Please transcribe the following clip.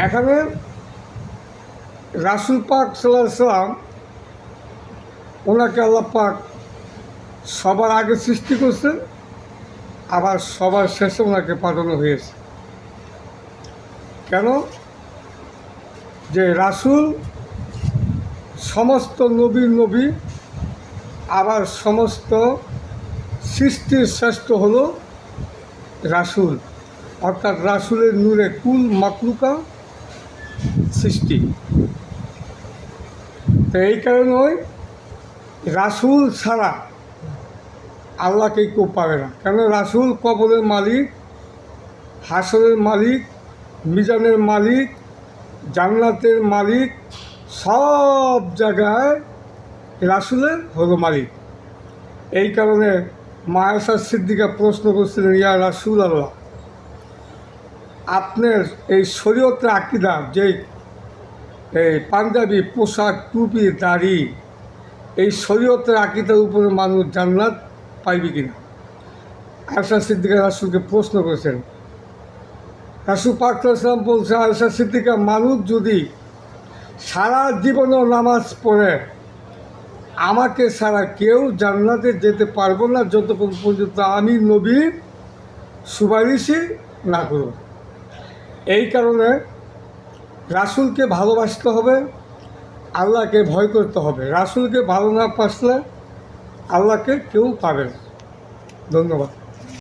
এখানে রাসূল পাক সাল্লাল্লাহু আলাইহি সাল্লাম ওনাকে আল্লাহ পাক সবার আগে সৃষ্টি করছেন, আবার সবার শেষে ওনাকে পাঠানো হয়েছে। কেন? যে রাসূল সমস্ত নবীর নবী, আবার সমস্ত সৃষ্টির শ্রেষ্ঠ হলো রাসূল, অর্থাৎ রাসূলের নূরে কুল মাকলুকা সৃষ্টি। তো এই কারণেই রাসূল ছাড়া আল্লাহকে কেউ পাবে না। কেন? রাসূল কবরের মালিক, হাসরের মালিক, মিজানের মালিক, জান্নাতের মালিক, সব জায়গায় রাসূলের হলো মালিক। এই কারণে মা আয়েশা সিদ্দিকা প্রশ্ন করছিলেন, ইয়া রাসূল আল্লাহ, আপনার এই শরীয়তের আকীদা, যে এই পাঞ্জাবি পোশাক, টুপি, দাড়ি, এই শরীয়তের আকীদার উপরে মানুষ জান্নাত পাইবে কিনা? আয়েশা সিদ্দিকা রাসূলকে প্রশ্ন করেছেন। রাসূল পাক সাল্লাল্লাহু আলাইহি ওয়াসাল্লাম বলছে, আয়েশা সিদ্দিকা, মানুষ যদি সারা জীবনও নামাজ পড়ে, আমাকে ছাড়া কেউ জান্নাতে যেতে পারবো না যতক্ষণ পর্যন্ত আমি নবীর সুপারিশই না করব। এই কারণে রাসূলকে ভালোবাসতে হবে, আল্লাহকে ভয় করতে হবে। রাসূলকে ভালো না বাসলে আল্লাহকে কেউ পাবে না। ধন্যবাদ।